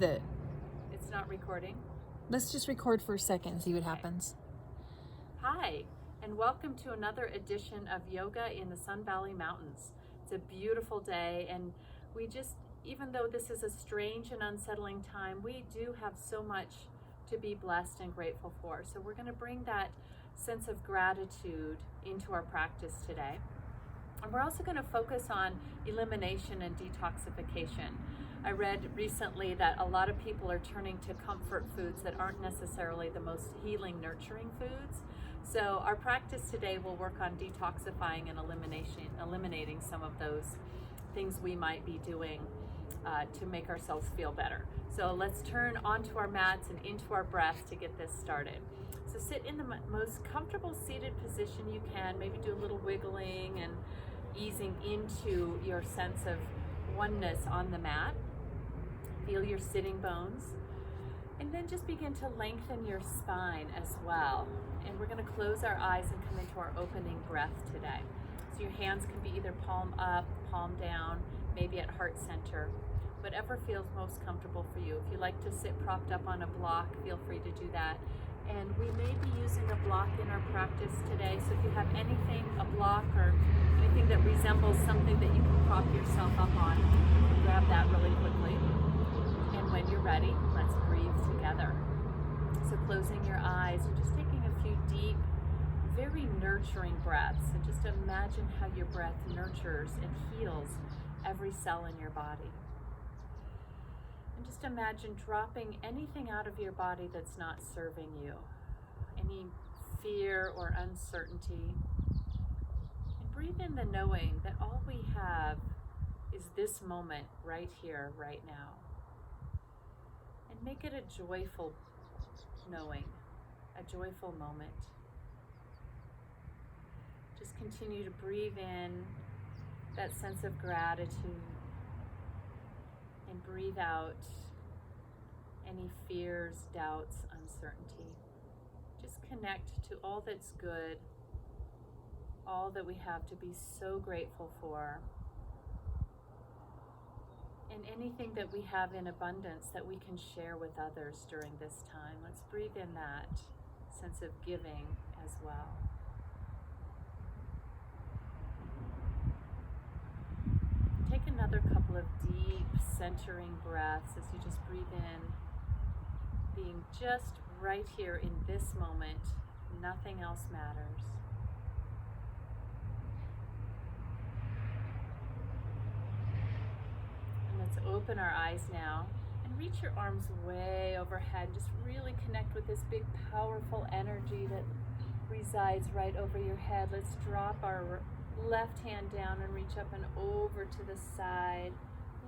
that. It's not recording. Let's just record for a second and see what happens. Hi, and welcome to another edition of Yoga in the Sun Valley Mountains. It's a beautiful day, and we just, even though this is a strange and unsettling time, we do have so much to be blessed and grateful for. So we're going to bring that sense of gratitude into our practice today. And we're also going to focus on elimination and detoxification. I read recently that a lot of people are turning to comfort foods that aren't necessarily the most healing, nurturing foods. So our practice today will work on detoxifying and eliminating some of those things we might be doing to make ourselves feel better. So let's turn onto our mats and into our breath to get this started. So sit in the most comfortable seated position you can, maybe do a little wiggling and easing into your sense of oneness on the mat. Feel your sitting bones, and then just begin to lengthen your spine as well. And we're going to close our eyes and come into our opening breath today. So your hands can be either palm up, palm down, maybe at heart center, whatever feels most comfortable for you. If you like to sit propped up on a block, feel free to do that. And we may be using a block in our practice today, so if you have anything, a block or anything that resembles something that you can prop yourself up on, grab that really quickly. And when you're ready, let's breathe together. So closing your eyes and just taking a few deep, very nurturing breaths. And just imagine how your breath nurtures and heals every cell in your body. And just imagine dropping anything out of your body that's not serving you. Any fear or uncertainty. And breathe in the knowing that all we have is this moment right here, right now. And make it a joyful knowing, a joyful moment. Just continue to breathe in that sense of gratitude and breathe out any fears, doubts, uncertainty. Just connect to all that's good, all that we have to be so grateful for, and anything that we have in abundance that we can share with others during this time. Let's breathe in that sense of giving as well. Take another couple of deep centering breaths as you just breathe in, being just right here in this moment. Nothing else matters. Let's open our eyes now and reach your arms way overhead. Just really connect with this big, powerful energy that resides right over your head. Let's drop our left hand down and reach up and over to the side.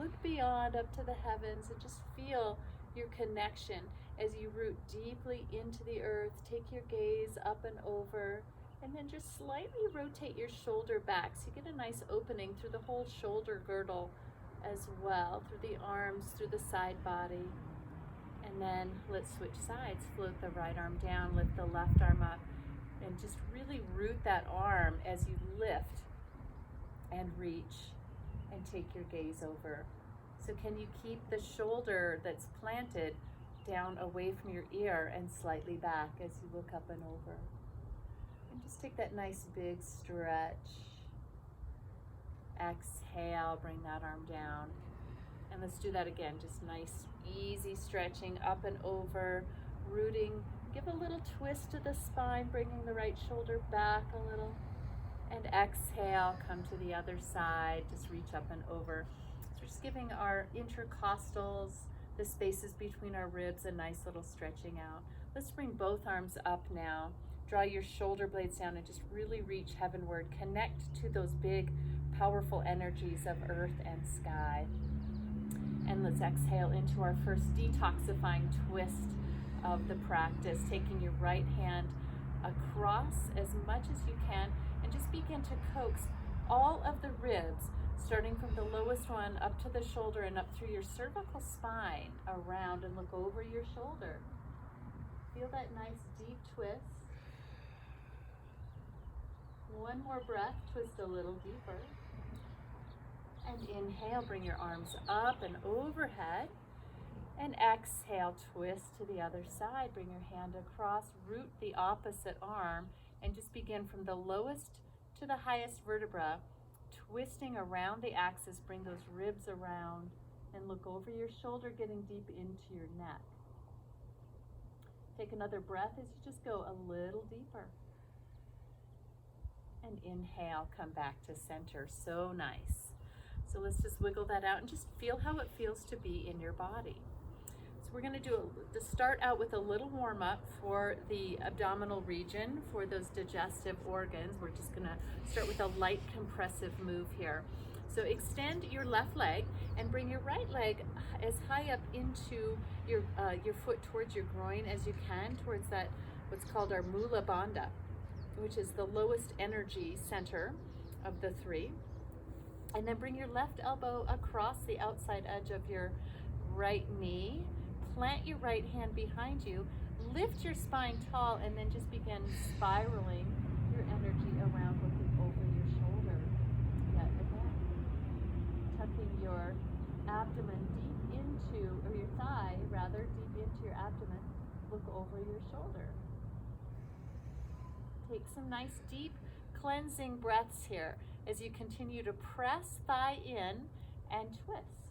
Look beyond up to the heavens and just feel your connection as you root deeply into the earth. Take your gaze up and over, and then just slightly rotate your shoulder back so you get a nice opening through the whole shoulder girdle as well, through the arms, through the side body. And then let's switch sides. Float the right arm down, lift the left arm up, and just really root that arm as you lift and reach and take your gaze over. So can you keep the shoulder that's planted down away from your ear and slightly back as you look up and over? And just take that nice big stretch. Exhale, bring that arm down. And let's do that again. Just nice, easy stretching up and over, rooting. Give a little twist to the spine, bringing the right shoulder back a little. And exhale, come to the other side. Just reach up and over. So we're just giving our intercostals, the spaces between our ribs, a nice little stretching out. Let's bring both arms up now. Draw your shoulder blades down and just really reach heavenward. Connect to those big, powerful energies of earth and sky. And let's exhale into our first detoxifying twist of the practice, taking your right hand across as much as you can and just begin to coax all of the ribs, starting from the lowest one up to the shoulder and up through your cervical spine around, and look over your shoulder. Feel that nice deep twist. One more breath, twist a little deeper. And inhale, bring your arms up and overhead. And exhale, twist to the other side. Bring your hand across, root the opposite arm, and just begin from the lowest to the highest vertebra, twisting around the axis. Bring those ribs around and look over your shoulder, getting deep into your neck. Take another breath as you just go a little deeper. And inhale, come back to center. So nice. So let's just wiggle that out and just feel how it feels to be in your body. So we're going to start out with a little warm up for the abdominal region, for those digestive organs. We're just going to start with a light compressive move here. So extend your left leg and bring your right leg as high up into your foot towards your groin as you can, towards that what's called our mula bandha, which is the lowest energy center of the three. And then bring your left elbow across the outside edge of your right knee. Plant your right hand behind you. Lift your spine tall and then just begin spiraling your energy around, looking over your shoulder. Yet again. Tucking your abdomen deep into, or your thigh rather, deep into your abdomen. Look over your shoulder. Take some nice deep cleansing breaths here as you continue to press thigh in and twist.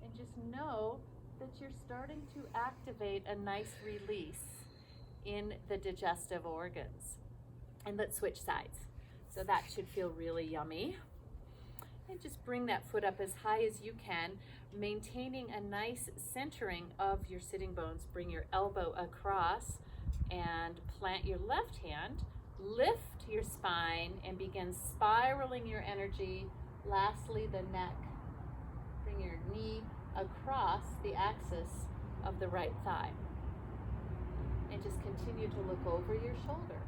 And just know that you're starting to activate a nice release in the digestive organs. And let's switch sides. So that should feel really yummy. And just bring that foot up as high as you can, maintaining a nice centering of your sitting bones. Bring your elbow across and plant your left hand. Lift your spine and begin spiraling your energy. Lastly, the neck. Bring your knee across the axis of the right thigh. And just continue to look over your shoulder.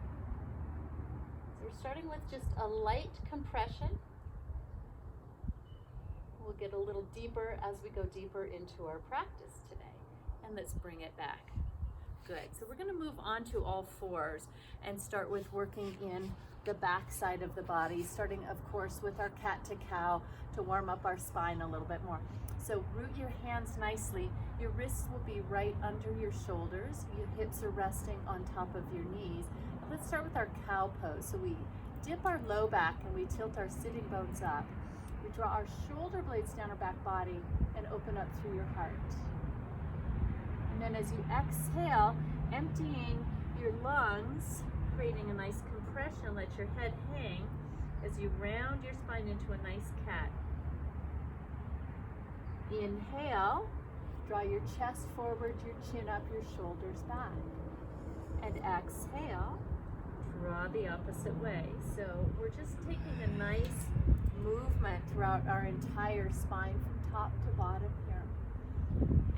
So we're starting with just a light compression. We'll get a little deeper as we go deeper into our practice today. And let's bring it back. Good. So we're going to move on to all fours and start with working in the back side of the body, starting, of course, with our cat to cow to warm up our spine a little bit more. So root your hands nicely. Your wrists will be right under your shoulders. Your hips are resting on top of your knees. And let's start with our cow pose. So we dip our low back and we tilt our sitting bones up. We draw our shoulder blades down our back body and open up through your heart. And then as you exhale, emptying your lungs, creating a nice compression, let your head hang as you round your spine into a nice cat. Inhale, draw your chest forward, your chin up, your shoulders back. And exhale, draw the opposite way. So we're just taking a nice movement throughout our entire spine from top to bottom here.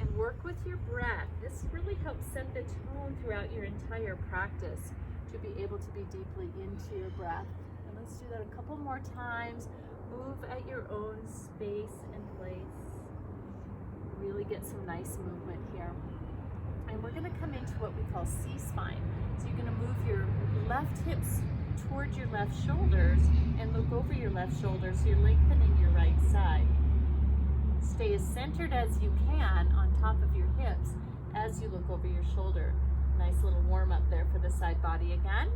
And work with your breath. This really helps set the tone throughout your entire practice to be able to be deeply into your breath. And let's do that a couple more times. Move at your own space and place. Really get some nice movement here. And we're going to come into what we call C-spine. So you're going to move your left hips toward your left shoulders and look over your left shoulder so you're lengthening your right side. Stay as centered as you can on top of your hips as you look over your shoulder. Nice little warm up there for the side body again.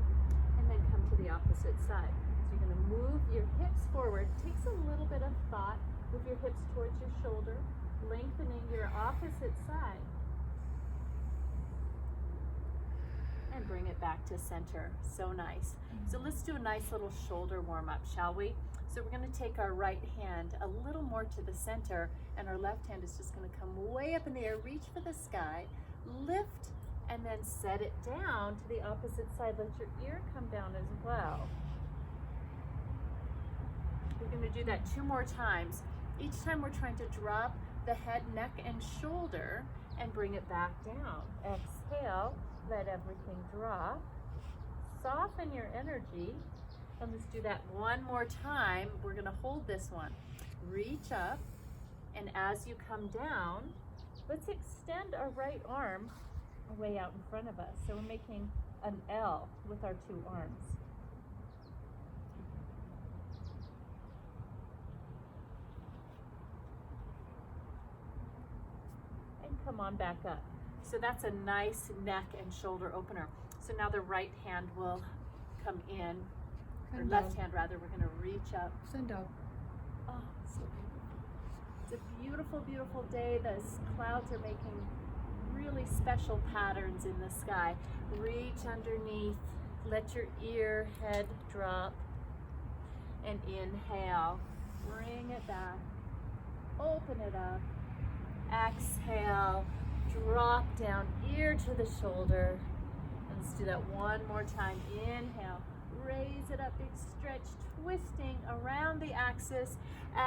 And then come to the opposite side. So you're going to move your hips forward. Takes a little bit of thought. Move your hips towards your shoulder, lengthening your opposite side. And bring it back to center. So nice. So let's do a nice little shoulder warm up, shall we? So we're going to take our right hand a little more to the center, and our left hand is just going to come way up in the air, reach for the sky, lift, and then set it down to the opposite side. Let your ear come down as well. We're going to do that 2 more times. Each time we're trying to drop the head, neck, and shoulder and bring it back down. Exhale, let everything drop. Soften your energy. And let's do that 1 more time. We're going to hold this one. Reach up, and as you come down, let's extend our right arm way out in front of us. So we're making an L with our 2 arms. And come on back up. So that's a nice neck and shoulder opener. So now the right hand will come in, or left hand rather, we're gonna reach up. Sun dog. Oh, so beautiful. It's a beautiful, beautiful day. The clouds are making really special patterns in the sky. Reach underneath, let your ear, head drop, and inhale. Bring it back, open it up. Exhale, drop down, ear to the shoulder. And let's do that one more time. Inhale, raise it up, big stretch, twisting around the axis.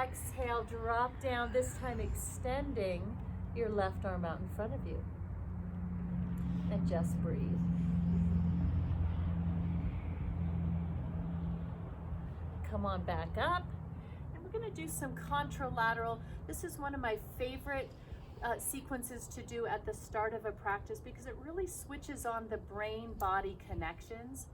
Exhale, drop down, this time extending your left arm out in front of you. And just breathe. Come on back up. And we're gonna do some contralateral. This is one of my favorite sequences to do at the start of a practice because it really switches on the brain-body connections.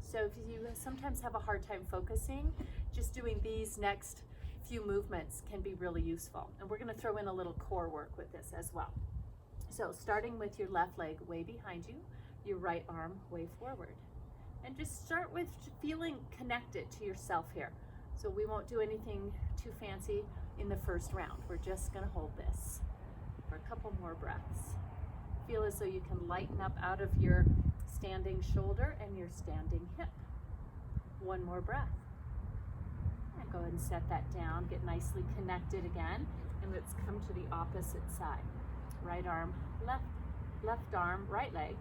So if you sometimes have a hard time focusing, just doing these next few movements can be really useful. And we're gonna throw in a little core work with this as well. So starting with your left leg way behind you, your right arm way forward. And just start with feeling connected to yourself here. So we won't do anything too fancy in the first round. We're just gonna hold this for a couple more breaths. Feel as though you can lighten up out of your standing shoulder and your standing hip. One more breath. And go ahead and set that down, get nicely connected again, and let's come to the opposite side. Right arm, left arm, right leg.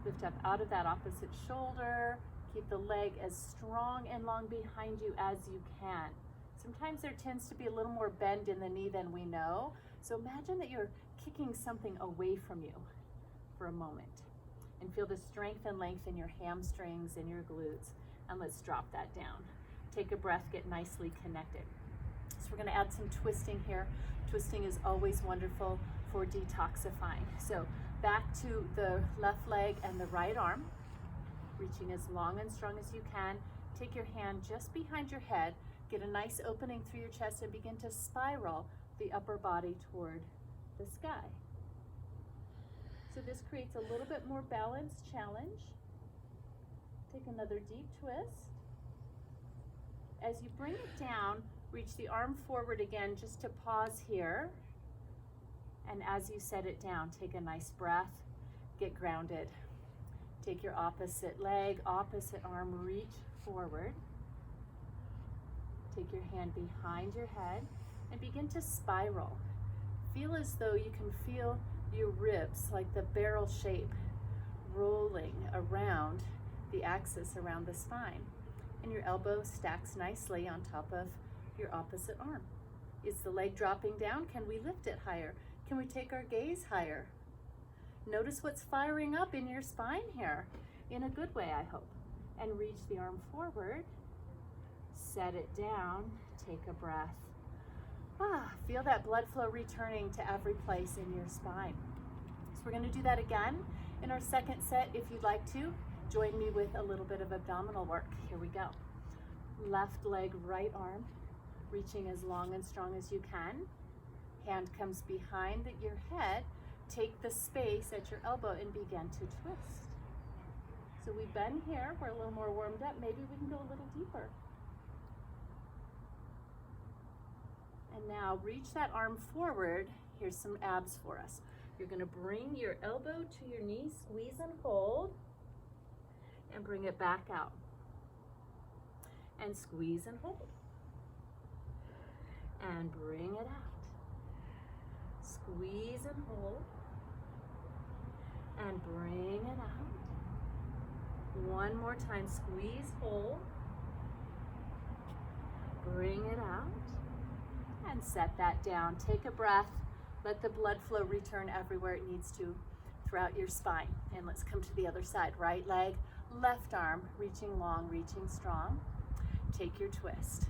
Lift up out of that opposite shoulder. Keep the leg as strong and long behind you as you can. Sometimes there tends to be a little more bend in the knee than we know. So imagine that you're kicking something away from you for a moment. And feel the strength and length in your hamstrings and your glutes. And let's drop that down. Take a breath, get nicely connected. So we're gonna add some twisting here. Twisting is always wonderful for detoxifying. So back to the left leg and the right arm, reaching as long and strong as you can. Take your hand just behind your head, get a nice opening through your chest and begin to spiral the upper body toward the sky. So this creates a little bit more balance challenge. Take another deep twist. As you bring it down, reach the arm forward again just to pause here. And as you set it down, take a nice breath, get grounded. Take your opposite leg, opposite arm, reach forward. Take your hand behind your head and begin to spiral. Feel as though you can feel your ribs, like the barrel shape, rolling around the axis around the spine. And your elbow stacks nicely on top of your opposite arm. Is the leg dropping down? Can we lift it higher? Can we take our gaze higher? Notice what's firing up in your spine here, in a good way, I hope. And reach the arm forward, set it down, take a breath. Feel that blood flow returning to every place in your spine. So we're gonna do that again in our second set. If you'd like to, join me with a little bit of abdominal work. Here we go. Left leg, right arm, reaching as long and strong as you can. Hand comes behind your head. Take the space at your elbow and begin to twist. So we've been here, we're a little more warmed up. Maybe we can go a little deeper. And now reach that arm forward. Here's some abs for us. You're gonna bring your elbow to your knee, squeeze and hold, and bring it back out. And squeeze and hold. And bring it out. Squeeze and hold. And bring it out. One more time, squeeze, hold. Bring it out. And set that down. Take a breath. Let the blood flow return everywhere it needs to throughout your spine. And let's come to the other side. Right leg, left arm, reaching long, reaching strong. Take your twist.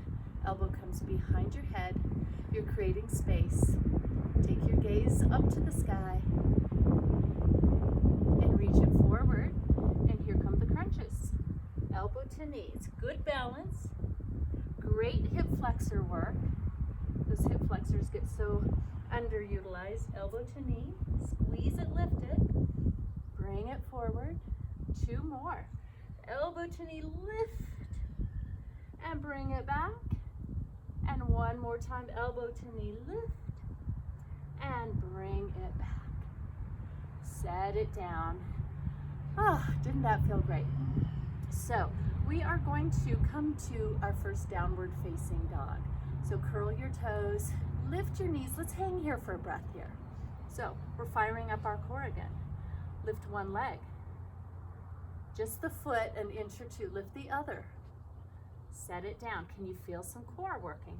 Elbow comes behind your head. You're creating space. Take your gaze up to the sky. And reach it forward. And here come the crunches. Elbow to knee. It's good balance. Great hip flexor work. Those hip flexors get so Underutilized, elbow to knee, squeeze it, lift it, bring it forward, 2 more. Elbow to knee, lift, and bring it back. And 1 more time, elbow to knee, lift, and bring it back. Set it down. Oh, didn't that feel great? So we are going to come to our first downward facing dog. So curl your toes, lift your knees. Let's hang here for a breath here. So we're firing up our core again. Lift one leg. Just the foot, an inch or 2. Lift the other. Set it down. Can you feel some core working?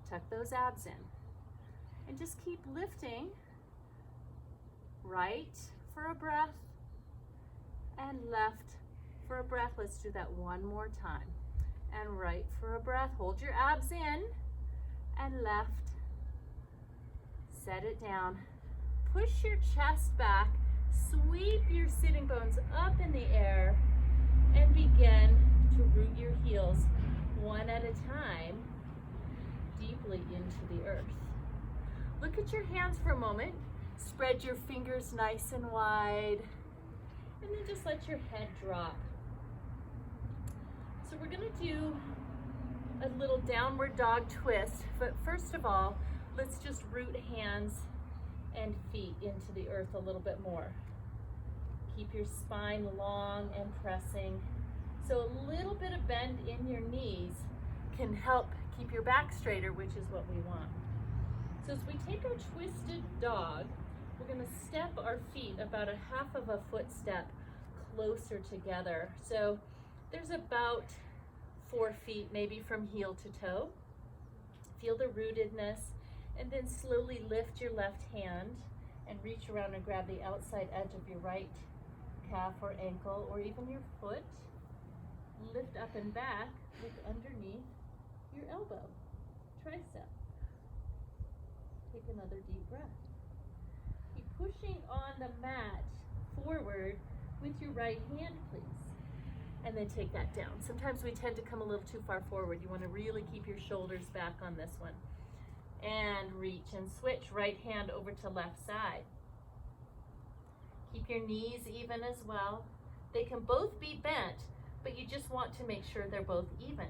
Tuck those abs in. And just keep lifting. Right for a breath and left for a breath. Let's do that 1 more time. And right for a breath. Hold your abs in and left. Set it down. Push your chest back. Sweep your sitting bones up in the air and begin to root your heels one at a time deeply into the earth. Look at your hands for a moment. Spread your fingers nice and wide, and then just let your head drop. So we're going to do a little downward dog twist, but first of all, let's just root hands and feet into the earth a little bit more. Keep your spine long and pressing. So a little bit of bend in your knees can help keep your back straighter, which is what we want. So as we take our twisted dog, we're going to step our feet about a 1/2 foot step closer together. So there's about 4 feet maybe from heel to toe. Feel the rootedness, and then slowly lift your left hand and reach around and grab the outside edge of your right calf or ankle or even your foot. Lift up and back, look underneath your elbow, tricep. Take another deep breath. Keep pushing on the mat forward with your right hand, please. And then take that down. Sometimes we tend to come a little too far forward. You want to really keep your shoulders back on this one. And reach and switch. Right hand over to left side. Keep your knees even as well. They can both be bent, but you just want to make sure they're both even.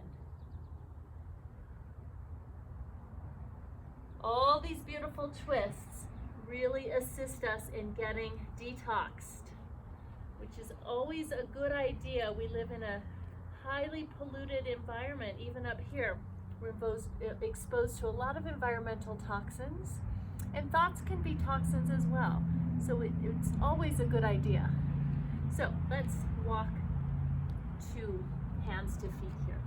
All these beautiful twists really assist us in getting detoxed, which is always a good idea. We live in a highly polluted environment, even up here. We're exposed to a lot of environmental toxins, and thoughts can be toxins as well. So it's always a good idea. So let's walk to hands to feet here.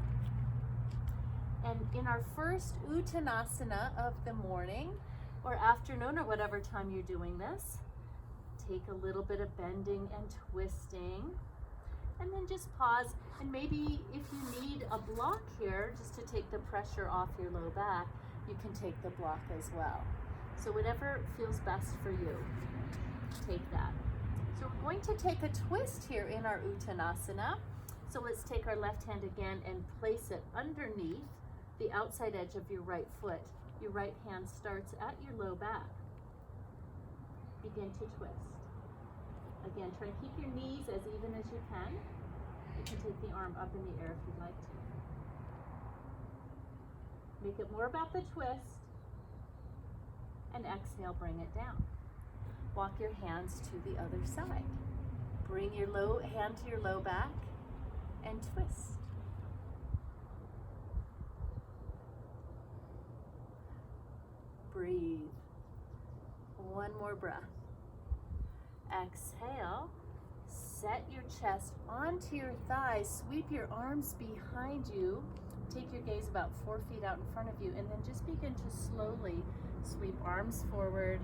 And in our first Uttanasana of the morning or afternoon or whatever time you're doing this, take a little bit of bending and twisting, and then just pause. And maybe if you need a block here, just to take the pressure off your low back, you can take the block as well. So whatever feels best for you, take that. So we're going to take a twist here in our Uttanasana. So let's take our left hand again and place it underneath the outside edge of your right foot. Your right hand starts at your low back. Begin to twist. Again, try to keep your knees as even as you can. You can take the arm up in the air if you'd like to. Make it more about the twist. And exhale, bring it down. Walk your hands to the other side. Bring your low hand to your low back and twist. Breathe. One more breath. Exhale. Set your chest onto your thighs. Sweep your arms behind you. Take your gaze about 4 feet out in front of you, and then just begin to slowly sweep arms forward.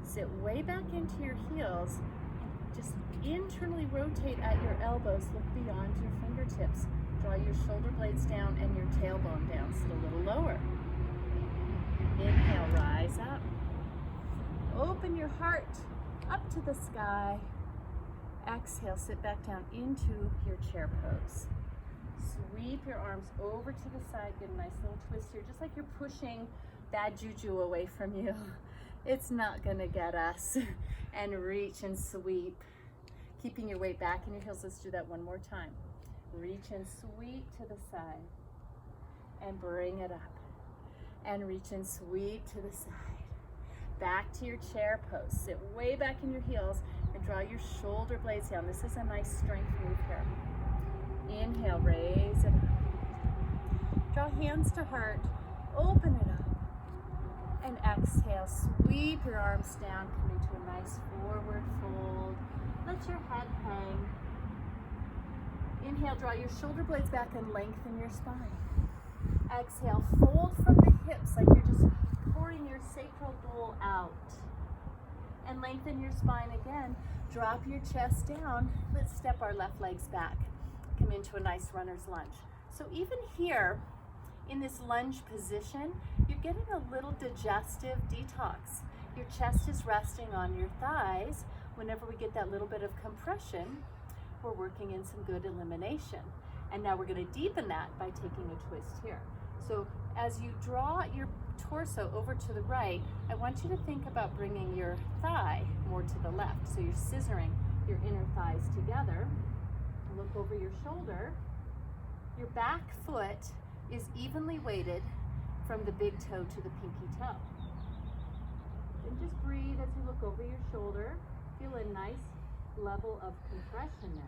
Sit way back into your heels. Just internally rotate at your elbows. Look beyond your fingertips. Draw your shoulder blades down and your tailbone down. Sit a little lower. Inhale, rise up. Open your heart up to the sky. Exhale, sit back down into your chair pose. Sweep your arms over to the side. Get a nice little twist here, just like you're pushing bad juju away from you. It's not gonna get us. And reach and sweep. Keeping your weight back in your heels. Let's do that one more time. Reach and sweep to the side. And bring it up. And reach and sweep to the side. Back to your chair pose. Sit way back in your heels and draw your shoulder blades down. This is a nice strength move here. Inhale, raise it up. Draw hands to heart. Open it up. And exhale, sweep your arms down, coming to a nice forward fold. Let your head hang. Inhale, draw your shoulder blades back and lengthen your spine. Exhale, fold from the hips like you're just pouring your sacral bowl out. And lengthen your spine again. Drop your chest down. Let's step our left legs back. Come into a nice runner's lunge. So even here, in this lunge position, you're getting a little digestive detox. Your chest is resting on your thighs. Whenever we get that little bit of compression, we're working in some good elimination. And now we're going to deepen that by taking a twist here. So as you draw your torso over to the right, I want you to think about bringing your thigh more to the left. So you're scissoring your inner thighs together. Look over your shoulder. Your back foot is evenly weighted from the big toe to the pinky toe. And just breathe as you look over your shoulder. Feel a nice level of compression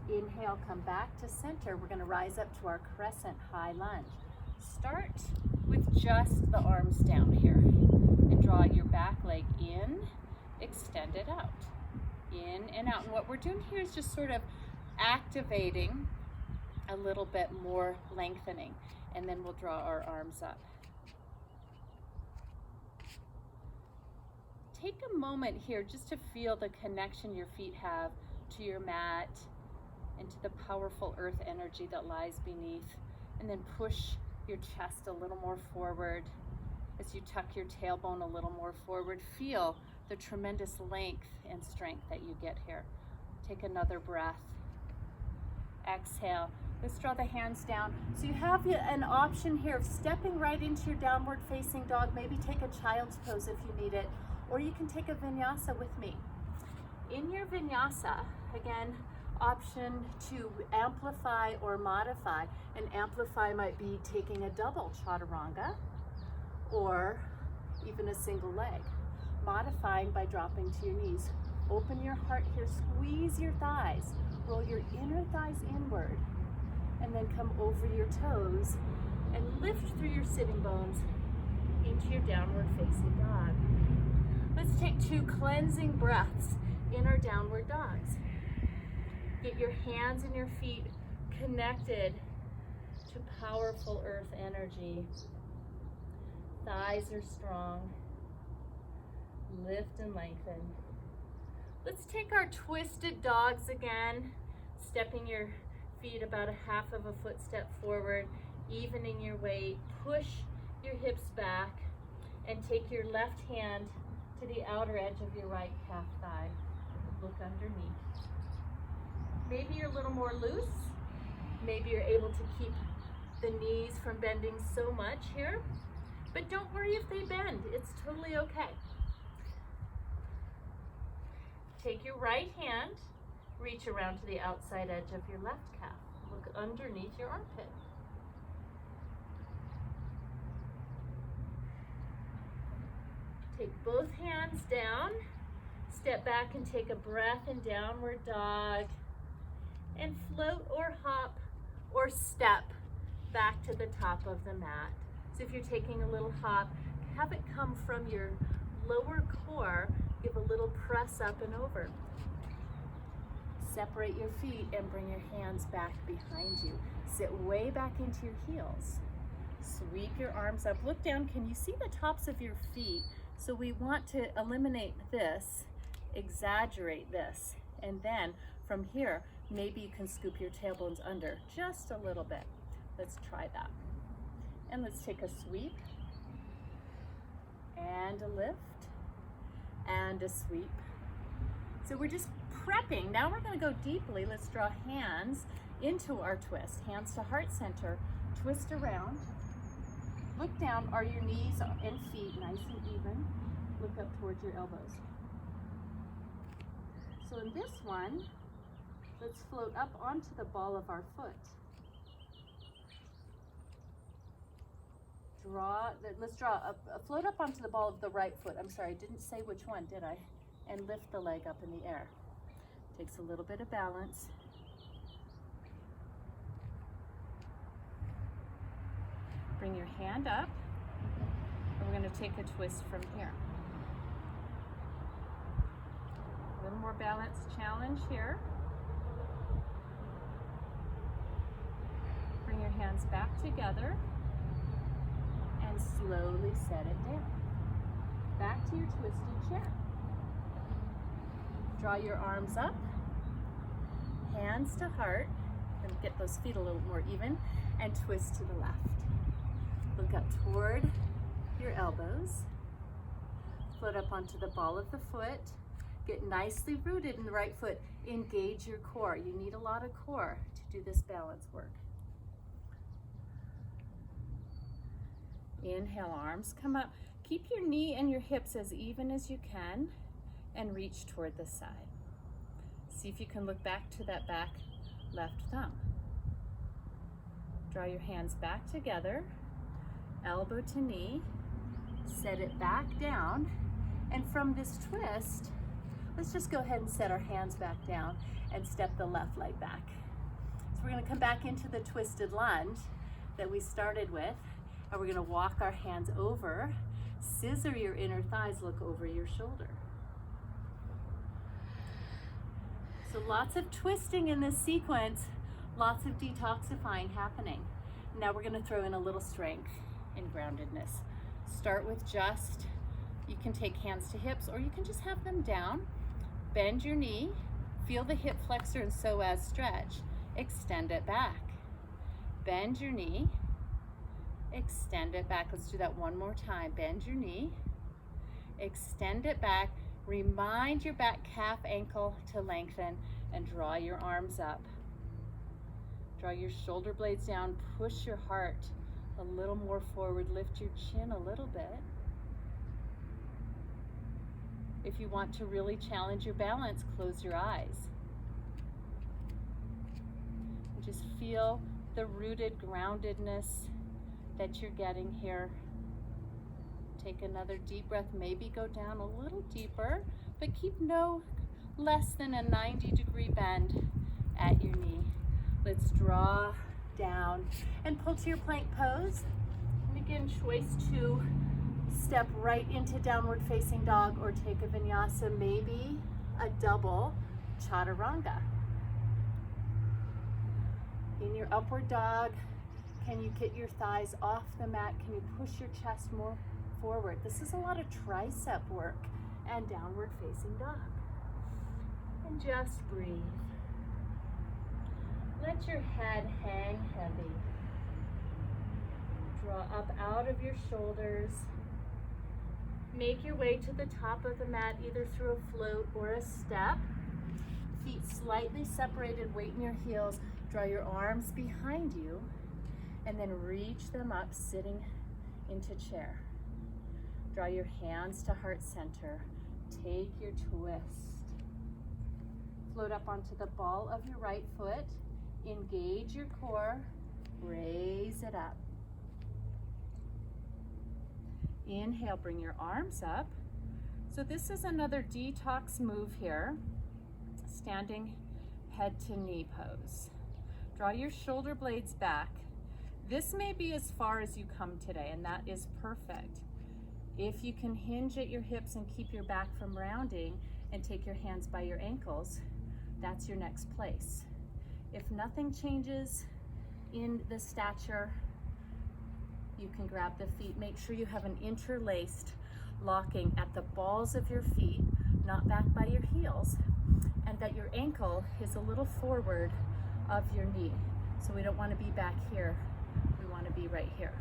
there. Inhale, come back to center. We're going to rise up to our crescent high lunge. Start with just the arms down here and draw your back leg in, extend it out. In and out. And what we're doing here is just sort of activating a little bit more lengthening, and then we'll draw our arms up. Take a moment here just to feel the connection your feet have to your mat and to the powerful earth energy that lies beneath, and then push your chest a little more forward. As you tuck your tailbone a little more forward, feel the tremendous length and strength that you get here. Take another breath. Exhale. Let's draw the hands down. So you have an option here of stepping right into your downward facing dog. Maybe take a child's pose if you need it, or you can take a vinyasa with me. In your vinyasa, again, option to amplify or modify. And amplify might be taking a double chaturanga or even a single leg. Modifying by dropping to your knees. Open your heart here, squeeze your thighs, roll your inner thighs inward, and then come over your toes and lift through your sitting bones into your downward facing dog. Let's take 2 cleansing breaths in our downward dogs. Get your hands and your feet connected to powerful earth energy. Thighs are strong. Lift and lengthen. Let's take our twisted dogs again, stepping your feet about a half of a footstep forward, evening your weight. Push your hips back and take your left hand to the outer edge of your right calf thigh. Look underneath. Maybe you're a little more loose. Maybe you're able to keep the knees from bending so much here, but don't worry if they bend. It's totally okay. Take your right hand, reach around to the outside edge of your left calf. Look underneath your armpit. Take both hands down, step back and take a breath in downward dog, and float or hop or step back to the top of the mat. So if you're taking a little hop, have it come from your lower core. Give a little press up and over. Separate your feet and bring your hands back behind you. Sit way back into your heels. Sweep your arms up. Look down. Can you see the tops of your feet? So we want to eliminate this, exaggerate this, and then from here, maybe you can scoop your tailbones under just a little bit. Let's try that. And let's take a sweep and a lift and a sweep. So we're just prepping. Now we're going to go deeply. Let's draw hands into our twist. Hands to heart center. Twist around. Look down. Are your knees and feet nice and even? Look up towards your elbows. So in this one, let's float up onto the ball of our foot. Let's float up onto the ball of the right foot. I'm sorry, I didn't say which one, did I? And lift the leg up in the air. Takes a little bit of balance. Bring your hand up, and we're going to take a twist from here. A little more balance challenge here. Bring your hands back together and slowly set it down. Back to your twisted chair. Draw your arms up, hands to heart, and get those feet a little more even, and twist to the left. Look up toward your elbows. Float up onto the ball of the foot. Get nicely rooted in the right foot. Engage your core. You need a lot of core to do this balance work. Inhale, arms come up. Keep your knee and your hips as even as you can and reach toward the side. See if you can look back to that back left thumb. Draw your hands back together. Elbow to knee, set it back down, and from this twist, let's just go ahead and set our hands back down and step the left leg back. So we're going to come back into the twisted lunge that we started with, and we're going to walk our hands over, scissor your inner thighs, look over your shoulder. So lots of twisting in this sequence, lots of detoxifying happening. Now we're going to throw in a little strength and groundedness. Start with you can take hands to hips, or you can just have them down. Bend your knee, feel the hip flexor and psoas stretch. Extend it back. Bend your knee, extend it back. Let's do that one more time. Bend your knee, extend it back. Remind your back calf ankle to lengthen and draw your arms up. Draw your shoulder blades down, push your heart a little more forward, lift your chin a little bit. If you want to really challenge your balance, close your eyes. And just feel the rooted groundedness that you're getting here. Take another deep breath, maybe go down a little deeper, but keep no less than a 90-degree bend at your knee. Let's draw down and pull to your plank pose. And again, choice to step right into downward facing dog or take a vinyasa, maybe a double chaturanga. In your upward dog, can you get your thighs off the mat? Can you push your chest more forward? This is a lot of tricep work. And downward facing dog. And just breathe. Let your head hang heavy. Draw up out of your shoulders. Make your way to the top of the mat, either through a float or a step. Feet slightly separated, weight in your heels. Draw your arms behind you, and then reach them up, sitting into chair. Draw your hands to heart center. Take your twist. Float up onto the ball of your right foot. Engage your core, raise it up. Inhale, bring your arms up. So this is another detox move here. Standing head to knee pose. Draw your shoulder blades back. This may be as far as you come today, and that is perfect. If you can hinge at your hips and keep your back from rounding and take your hands by your ankles, that's your next place. If nothing changes in the stature, you can grab the feet. Make sure you have an interlaced locking at the balls of your feet, not back by your heels, and that your ankle is a little forward of your knee. So we don't want to be back here, we want to be right here.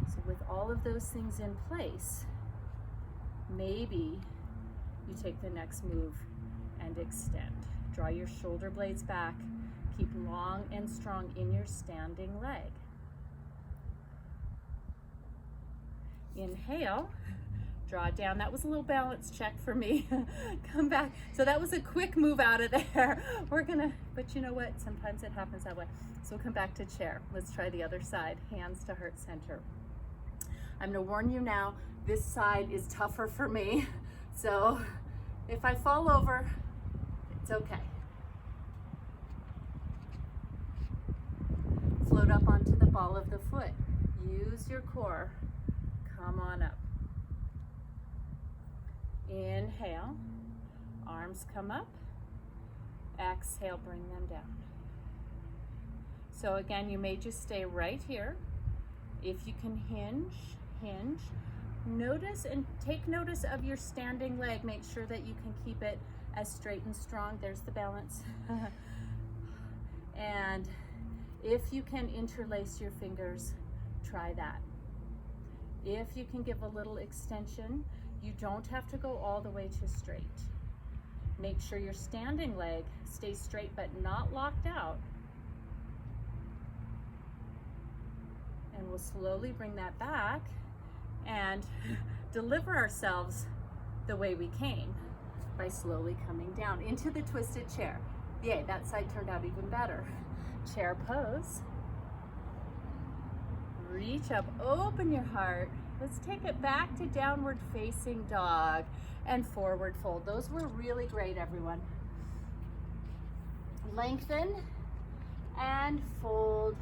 So with all of those things in place, maybe you take the next move and extend. Draw your shoulder blades back. Keep long and strong in your standing leg. Inhale, draw down. That was a little balance check for me. Come back. So that was a quick move out of there. We're gonna, but you know what? Sometimes it happens that way. So we'll come back to chair. Let's try the other side. Hands to heart center. I'm gonna warn you now, this side is tougher for me. So if I fall over, it's okay. Float up onto the ball of the foot. Use your core. Come on up. Inhale, arms come up. Exhale, bring them down. So again, you may just stay right here. If you can hinge. Notice and take notice of your standing leg. Make sure that you can keep it as straight and strong. There's the balance. And if you can interlace your fingers, try that. If you can give a little extension, you don't have to go all the way to straight. Make sure your standing leg stays straight but not locked out. And we'll slowly bring that back and deliver ourselves the way we came by slowly coming down into the twisted chair. Yay, that side turned out even better. Chair pose. Reach up, open your heart. Let's take it back to downward facing dog and forward fold. Those were really great, everyone. Lengthen and fold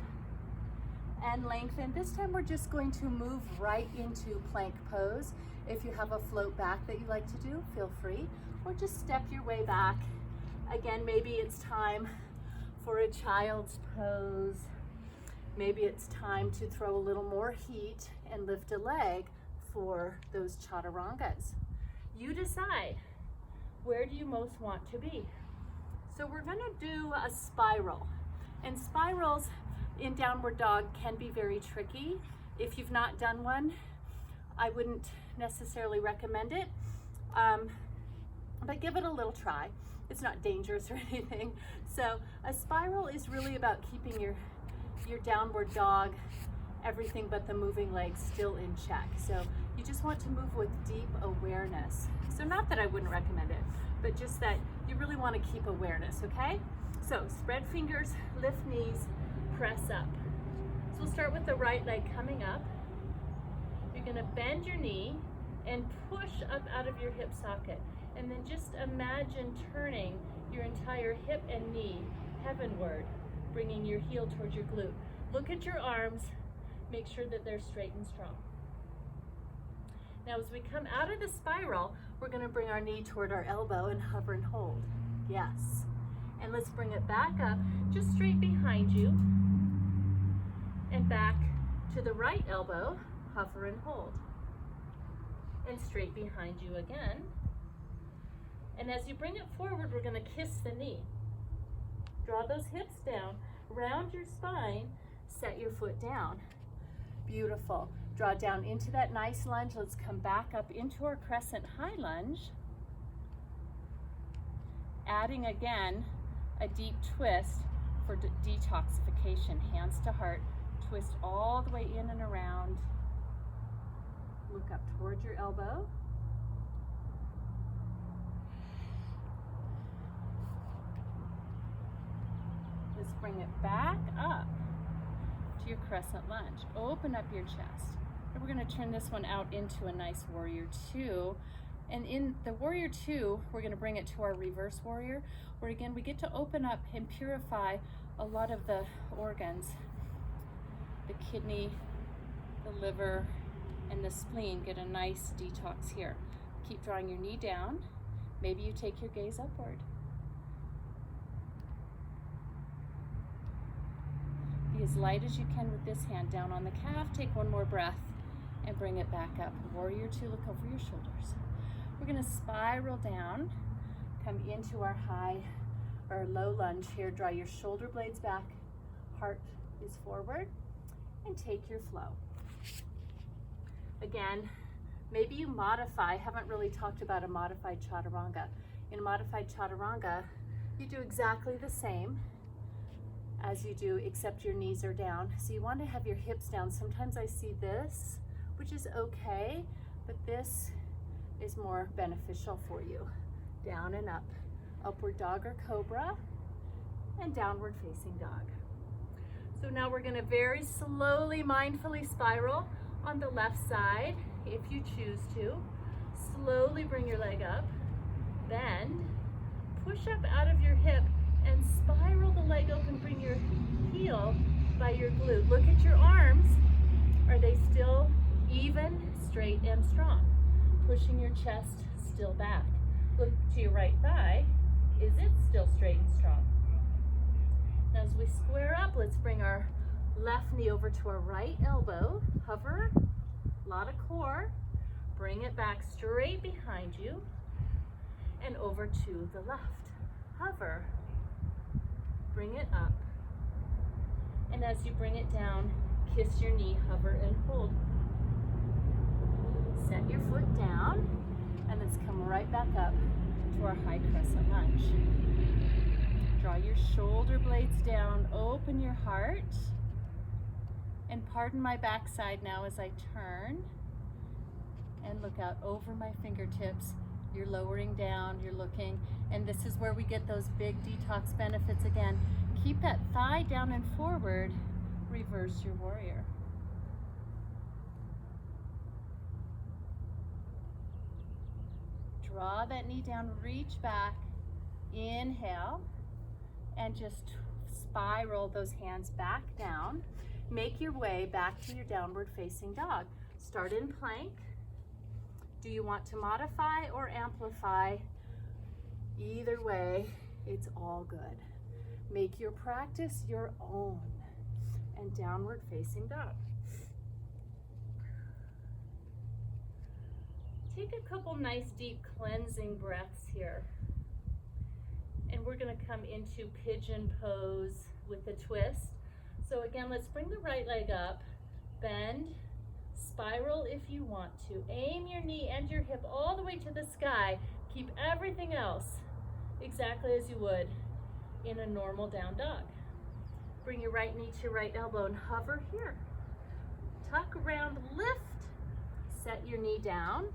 and lengthen. This time we're just going to move right into plank pose. If you have a float back that you like to do, feel free, or just step your way back. Again, maybe it's time for a child's pose. Maybe it's time to throw a little more heat and lift a leg for those chaturangas. You decide, where do you most want to be? So we're gonna do a spiral. And spirals in downward dog can be very tricky. If you've not done one, I wouldn't necessarily recommend it, but give it a little try. It's not dangerous or anything. So a spiral is really about keeping your downward dog, everything but the moving legs still in check. So you just want to move with deep awareness. So not that I wouldn't recommend it, but just that you really want to keep awareness, okay? So spread fingers, lift knees, press up. So we'll start with the right leg coming up. You're gonna bend your knee and push up out of your hip socket. And then just imagine turning your entire hip and knee heavenward, bringing your heel towards your glute. Look at your arms, make sure that they're straight and strong. Now as we come out of the spiral, we're gonna bring our knee toward our elbow and hover and hold. Yes. And let's bring it back up, just straight behind you, and back to the right elbow, hover and hold. And straight behind you again. And as you bring it forward, we're gonna kiss the knee. Draw those hips down, round your spine, set your foot down. Beautiful. Draw down into that nice lunge. Let's come back up into our crescent high lunge. Adding again a deep twist for detoxification. Hands to heart. Twist all the way in and around. Look up towards your elbow. Let's bring it back up to your crescent lunge. Open up your chest. And we're going to turn this one out into a nice warrior two. And in the warrior two, we're going to bring it to our reverse warrior, where again we get to open up and purify a lot of the organs. The kidney, the liver, and the spleen get a nice detox here. Keep drawing your knee down. Maybe you take your gaze upward. Be as light as you can with this hand down on the calf. Take one more breath and bring it back up. Warrior two, look over your shoulders. We're gonna spiral down, come into our high or low lunge here. Draw your shoulder blades back, heart is forward, and take your flow. Again, maybe you modify. Haven't really talked about a modified chaturanga. In a modified chaturanga, you do exactly the same as you do, except your knees are down. So you want to have your hips down. Sometimes I see this which is okay, but this is more beneficial for you. Down and up. Upward dog or cobra, and downward facing dog. So now we're gonna very slowly, mindfully spiral on the left side, if you choose to. Slowly bring your leg up, bend, push up out of your hip, and spiral the leg open. Bring your heel by your glute. Look at your arms. Are they still even, straight, and strong? Pushing your chest still back. Look to your right thigh. Is it still straight and strong? Now as we square up, let's bring our left knee over to our right elbow. Hover, a lot of core. Bring it back straight behind you and over to the left. Hover, bring it up. And as you bring it down, kiss your knee, hover and hold. Set your foot down and let's come right back up to our high crescent lunge. Draw your shoulder blades down, open your heart, and pardon my backside now as I turn and look out over my fingertips. You're lowering down, you're looking, and this is where we get those big detox benefits again. Keep that thigh down and forward, reverse your warrior. Draw that knee down, reach back, inhale, and just spiral those hands back down. Make your way back to your downward facing dog. Start in plank. Do you want to modify or amplify? Either way, it's all good. Make your practice your own. And downward facing dog. Take a couple nice deep cleansing breaths here. And we're gonna come into pigeon pose with a twist. So again, let's bring the right leg up, bend, spiral if you want to. Aim your knee and your hip all the way to the sky. Keep everything else exactly as you would in a normal down dog. Bring your right knee to your right elbow and hover here. Tuck around, lift, set your knee down,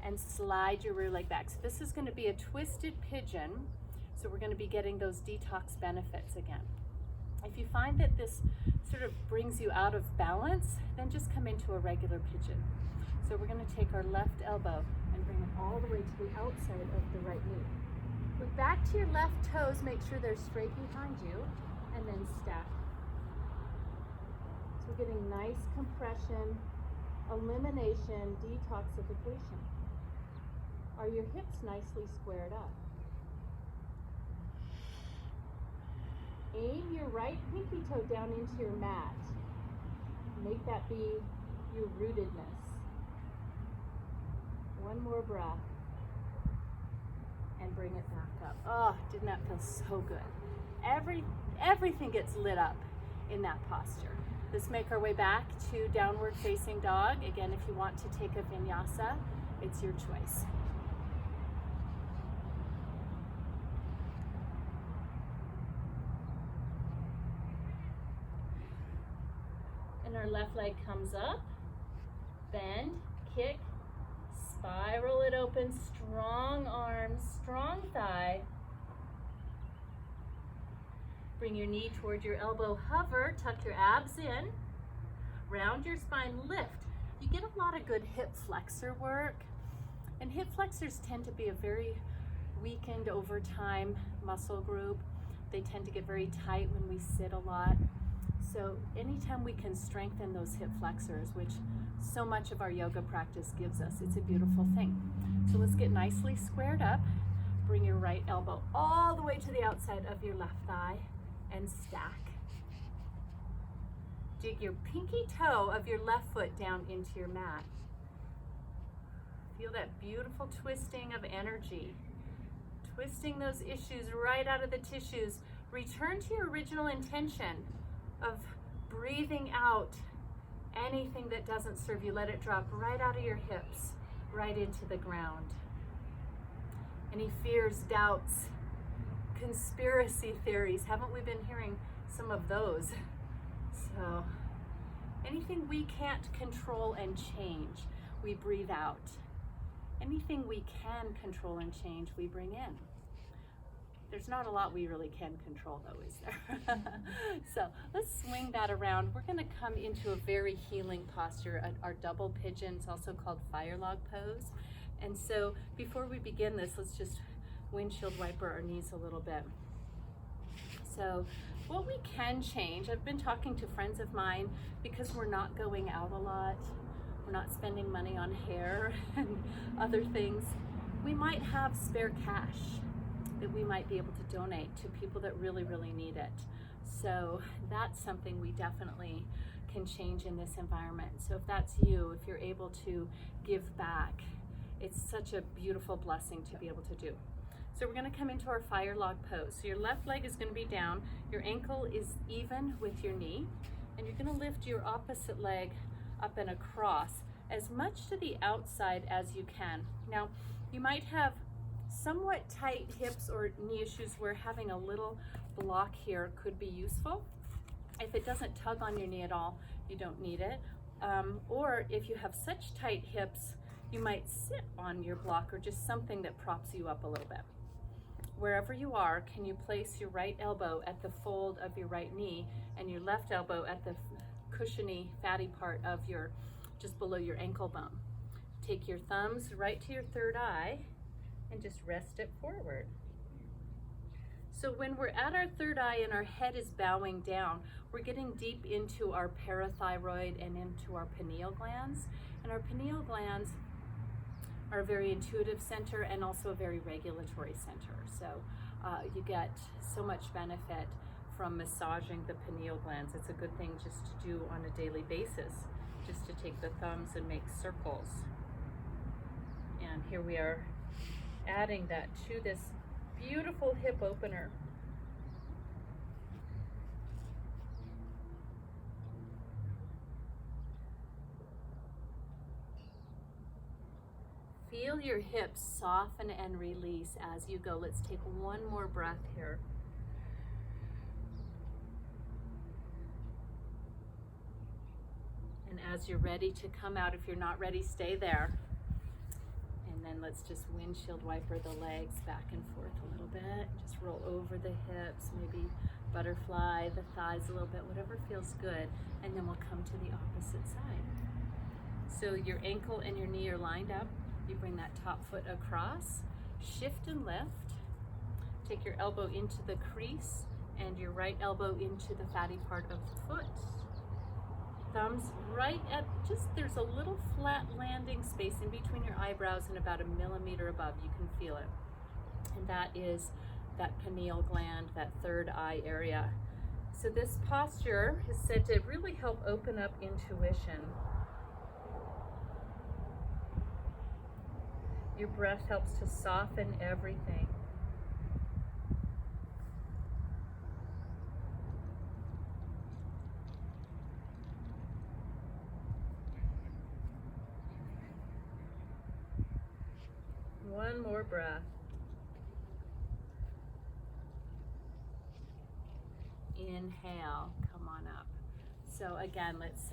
and slide your rear leg back. So this is going to be a twisted pigeon, so we're going to be getting those detox benefits again. If you find that this sort of brings you out of balance, then just come into a regular pigeon. So we're going to take our left elbow and bring it all the way to the outside of the right knee. Look back to your left toes, make sure they're straight behind you, and then stack. So we're getting nice compression, elimination, detoxification. Are your hips nicely squared up? Aim your right pinky toe down into your mat. Make that be your rootedness. One more breath. And bring it back up. Oh, didn't that feel so good? Everything gets lit up in that posture. Let's make our way back to downward facing dog. Again, if you want to take a vinyasa, it's your choice. And our left leg comes up, bend, kick, spiral it open, strong arms, strong thigh. Bring your knee toward your elbow, hover, tuck your abs in, round your spine, lift. You get a lot of good hip flexor work, and hip flexors tend to be a very weakened over time muscle group. They tend to get very tight when we sit a lot. So anytime we can strengthen those hip flexors, which so much of our yoga practice gives us, it's a beautiful thing. So let's get nicely squared up. Bring your right elbow all the way to the outside of your left thigh and stack. Dig your pinky toe of your left foot down into your mat. Feel that beautiful twisting of energy. Twisting those issues right out of the tissues. Return to your original intention of breathing out anything that doesn't serve you. Let it drop right out of your hips, right into the ground. Any fears, doubts, conspiracy theories, haven't we been hearing some of those? So Anything we can't control and change, we breathe out. Anything we can control and change, we bring in. There's not a lot we really can control though, is there? So let's swing that around. We're gonna come into a very healing posture, our double pigeon. It's also called fire log pose. And so before we begin this, let's just windshield wiper our knees a little bit. So what we can change, I've been talking to friends of mine, because we're not going out a lot, we're not spending money on hair and other things, we might have spare cash that we might be able to donate to people that really, really need it. So that's something we definitely can change in this environment. So if that's you, if you're able to give back, it's such a beautiful blessing to be able to do. So we're gonna come into our fire log pose. So your left leg is gonna be down, your ankle is even with your knee, and you're gonna lift your opposite leg up and across as much to the outside as you can. Now, you might have somewhat tight hips or knee issues where having a little block here could be useful. If it doesn't tug on your knee at all, you don't need it. Or if you have such tight hips, you might sit on your block or just something that props you up a little bit. Wherever you are, can you place your right elbow at the fold of your right knee and your left elbow at the cushiony, fatty part of your, just below your ankle bone. Take your thumbs right to your third eye and just rest it forward. So when we're at our third eye and our head is bowing down, we're getting deep into our parathyroid and into our pineal glands. And our pineal glands are a very intuitive center and also a very regulatory center. So you get so much benefit from massaging the pineal glands. It's a good thing just to do on a daily basis, just to take the thumbs and make circles. And here we are adding that to this beautiful hip opener. Feel your hips soften and release as you go. Let's take one more breath here. And as you're ready to come out, if you're not ready, stay there. And then let's just windshield wiper the legs back and forth a little bit. Just roll over the hips, maybe butterfly the thighs a little bit, whatever feels good. And then we'll come to the opposite side. So your ankle and your knee are lined up. You bring that top foot across, shift and lift. Take your elbow into the crease and your right elbow into the fatty part of the foot. Thumbs right at there's a little flat landing space in between your eyebrows and about 1 millimeter above. You can feel it. And that is that pineal gland, that third eye area. So this posture is said to really help open up intuition. Your breath helps to soften everything. One more breath. Inhale, come on up. So again, let's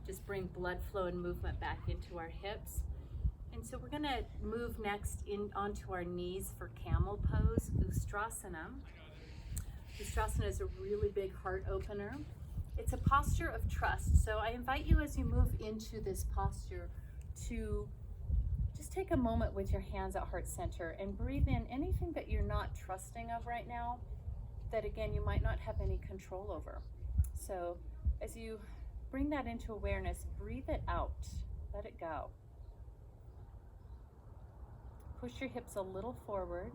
just bring blood flow and movement back into our hips. And so we're gonna move next onto our knees for camel pose, Ustrasana. Ustrasana is a really big heart opener. It's a posture of trust. So I invite you as you move into this posture to just take a moment with your hands at heart center and breathe in anything that you're not trusting of right now, that again, you might not have any control over. So as you bring that into awareness, breathe it out, let it go. Push your hips a little forward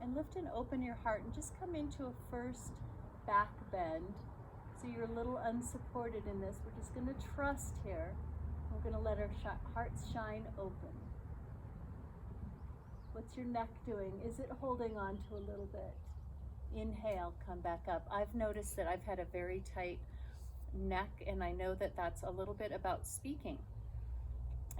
and lift and open your heart and just come into a first back bend. So you're a little unsupported in this. We're just gonna trust here. We're gonna let our hearts shine open. What's your neck doing? Is it holding on to a little bit? Inhale, come back up. I've noticed that I've had a very tight neck, and I know that that's a little bit about speaking.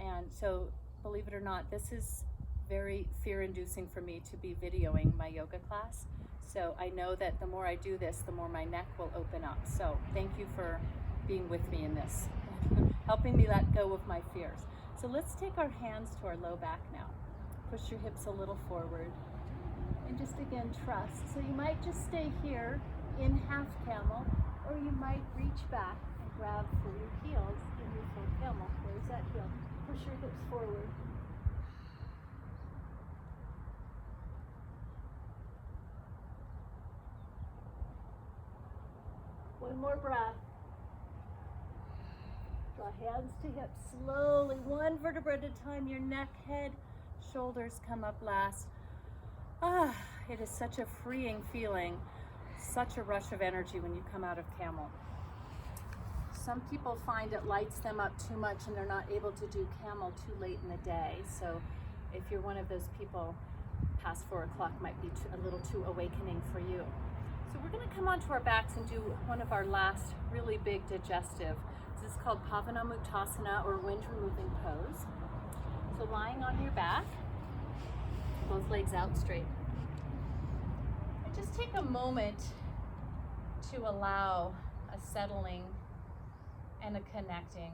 And so, believe it or not, this is very fear-inducing for me to be videoing my yoga class. So I know that the more I do this, the more my neck will open up. So thank you for being with me in this. helping me let go of my fears. So let's take our hands to our low back now. Push your hips a little forward. And just again, trust. So you might just stay here in half camel, or you might reach back and grab for your heels in your full camel. There's that heel. Push your hips forward. One more breath. Draw hands to hips slowly, one vertebra at a time. Your neck, head, shoulders come up last. It is such a freeing feeling, such a rush of energy when you come out of camel. Some people find it lights them up too much and they're not able to do camel too late in the day. So if you're one of those people, past 4 o'clock might be a little too awakening for you. So we're going to come onto our backs and do one of our last really big digestive. This is called Pavanamuktasana, or wind removing pose. So lying on your back, both legs out straight. And just take a moment to allow a settling and a connecting.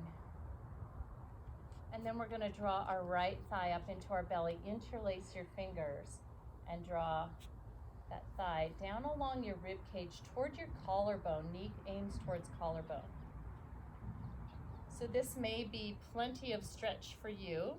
And then we're going to draw our right thigh up into our belly. Interlace your fingers and draw that thigh down along your rib cage toward your collarbone. Knee aims towards collarbone. So this may be plenty of stretch for you.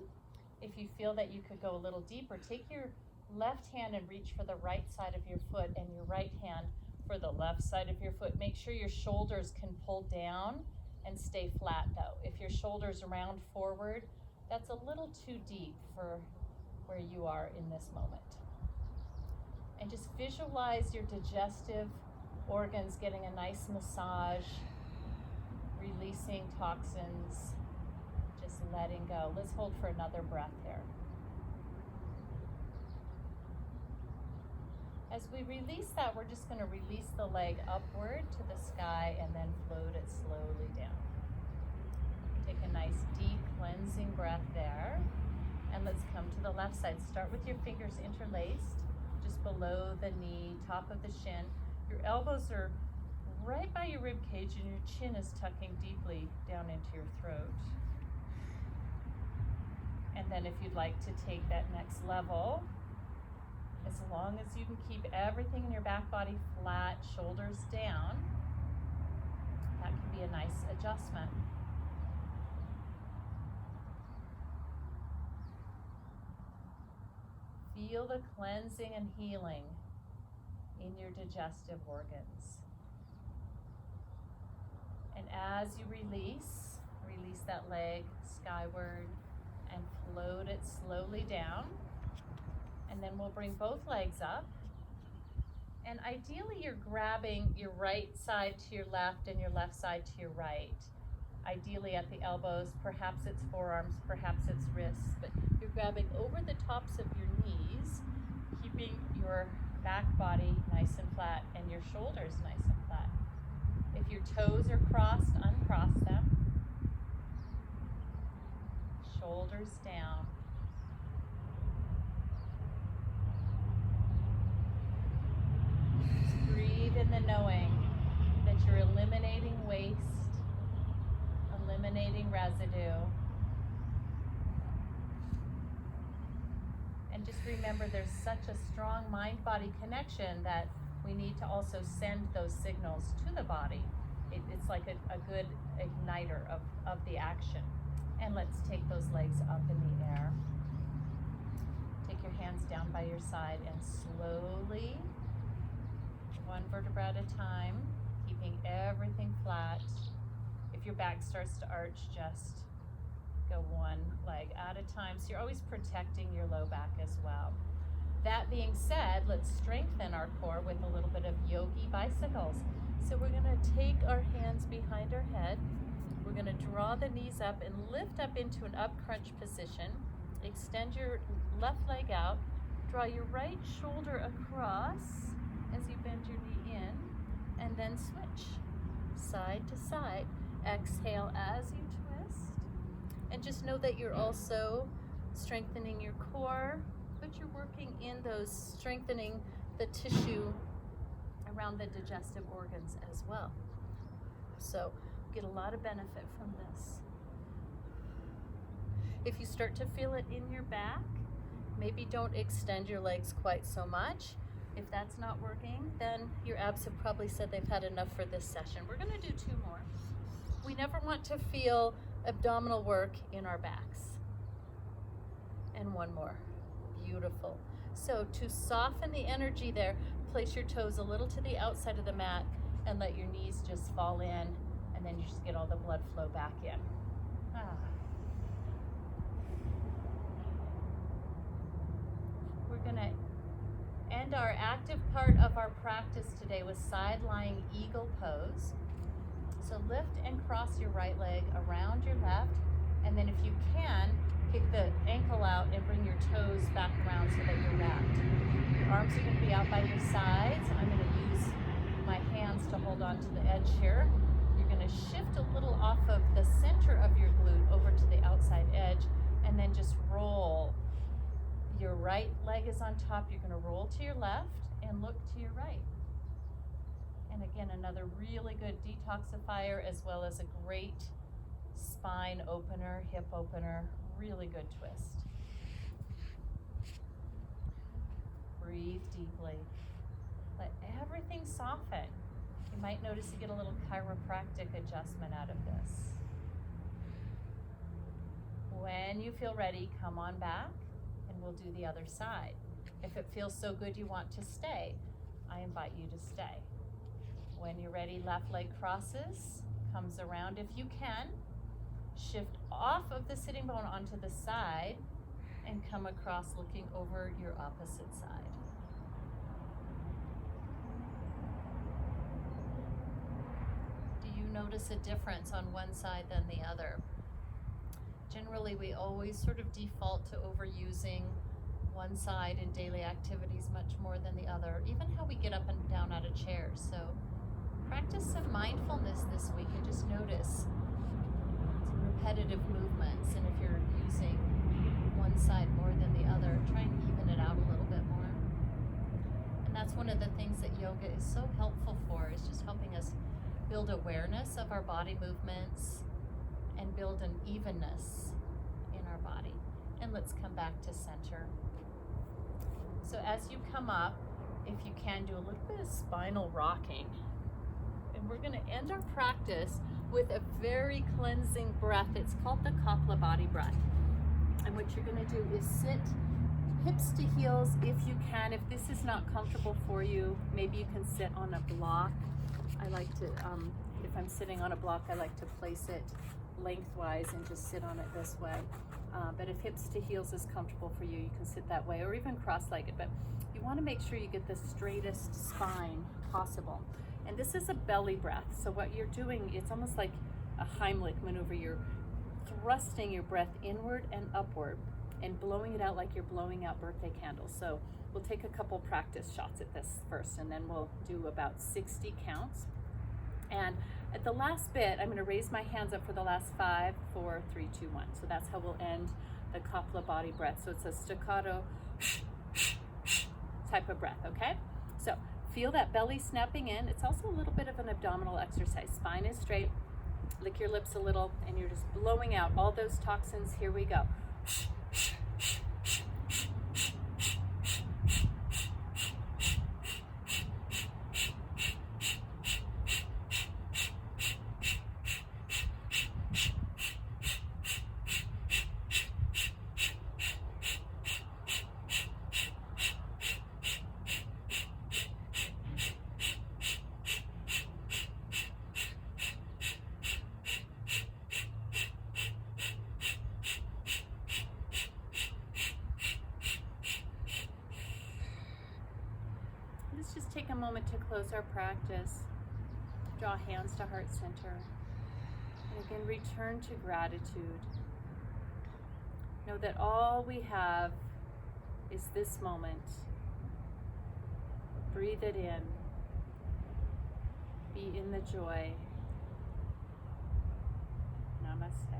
If you feel that you could go a little deeper, take your left hand and reach for the right side of your foot, and your right hand for the left side of your foot. Make sure your shoulders can pull down and stay flat though. If your shoulders round forward, that's a little too deep for where you are in this moment. And just visualize your digestive organs getting a nice massage, releasing toxins, just letting go. Let's hold for another breath here. As we release that, we're just going to release the leg upward to the sky and then float it slowly down. Take a nice deep cleansing breath there. And let's come to the left side. Start with your fingers interlaced, just below the knee, top of the shin. Your elbows are right by your rib cage and your chin is tucking deeply down into your throat. And then if you'd like to take that next level, as long as you can keep everything in your back body flat, shoulders down, that can be a nice adjustment. Feel the cleansing and healing in your digestive organs. And as you release that leg skyward and float it slowly down. And then we'll bring both legs up. And ideally you're grabbing your right side to your left and your left side to your right. Ideally at the elbows, perhaps it's forearms, perhaps it's wrists, but you're grabbing over the tops of your knees, keeping your back body nice and flat and your shoulders nice and flat. If your toes are crossed, uncross them. Shoulders down. Just breathe in the knowing that you're eliminating waste, eliminating residue. And just remember there's such a strong mind-body connection that we need to also send those signals to the body. It's like a good igniter of the action. And let's take those legs up in the air. Take your hands down by your side and slowly, one vertebra at a time, keeping everything flat. If your back starts to arch, just go one leg at a time. So you're always protecting your low back as well. That being said, let's strengthen our core with a little bit of yogi bicycles. So we're going to take our hands behind our head. We're going to draw the knees up and lift up into an up crunch position. Extend your left leg out. Draw your right shoulder across as you bend your knee in, and then switch side to side. Exhale as you twist. And just know that you're also strengthening your core, but you're working in those, strengthening the tissue around the digestive organs as well. So get a lot of benefit from this. If you start to feel it in your back, maybe don't extend your legs quite so much. If that's not working, then your abs have probably said they've had enough for this session. We're gonna do 2 more. We never want to feel abdominal work in our backs. And 1 more. Beautiful. So to soften the energy there, place your toes a little to the outside of the mat and let your knees just fall in, and then you just get all the blood flow back in. We're gonna end our active part of our practice today with side lying eagle pose. So lift and cross your right leg around your left, and then if you can, kick the ankle out and bring your toes back around so that you're wrapped. Your arms are going to be out by your sides. I'm going to use my hands to hold on to the edge here. You're going to shift a little off of the center of your glute over to the outside edge, and then just roll. Your right leg is on top. You're going to roll to your left and look to your right. And again, another really good detoxifier, as well as a great spine opener, hip opener, really good twist. Breathe deeply. Let everything soften. You might notice you get a little chiropractic adjustment out of this. When you feel ready, come on back and we'll do the other side. If it feels so good you want to stay, I invite you to stay. When you're ready, left leg crosses, comes around if you can. Shift off of the sitting bone onto the side and come across looking over your opposite side. Do you notice a difference on one side than the other? Generally, we always sort of default to overusing one side in daily activities much more than the other, even how we get up and down out of chairs. So practice some mindfulness this week and just notice some repetitive movements. And if you're using one side more than the other, try and even it out a little bit more. And that's one of the things that yoga is so helpful for, is just helping us build awareness of our body movements and build an evenness in our body. And let's come back to center. So as you come up, if you can, do a little bit of spinal rocking. And we're going to end our practice with a very cleansing breath. It's called the Kapalabhati breath. And what you're going to do is sit hips to heels if you can. If this is not comfortable for you, maybe you can sit on a block. I like to, if I'm sitting on a block, I like to place it lengthwise and just sit on it this way. But if hips to heels is comfortable for you, you can sit that way, or even cross-legged. But you want to make sure you get the straightest spine possible. And this is a belly breath. So what you're doing, it's almost like a Heimlich maneuver. You're thrusting your breath inward and upward and blowing it out like you're blowing out birthday candles. So we'll take a couple practice shots at this first, and then we'll do about 60 counts. And at the last bit, I'm going to raise my hands up for the last 5, 4, 3, 2, 1. So that's how we'll end the Kapalabhati breath. So it's a staccato type of breath, okay? So feel that belly snapping in. It's also a little bit of an abdominal exercise. Spine is straight. Lick your lips a little, and you're just blowing out all those toxins. Here we go. Let's just take a moment to close our practice. Draw hands to heart center. And again, return to gratitude. Know that all we have is this moment. Breathe it in. Be in the joy. Namaste.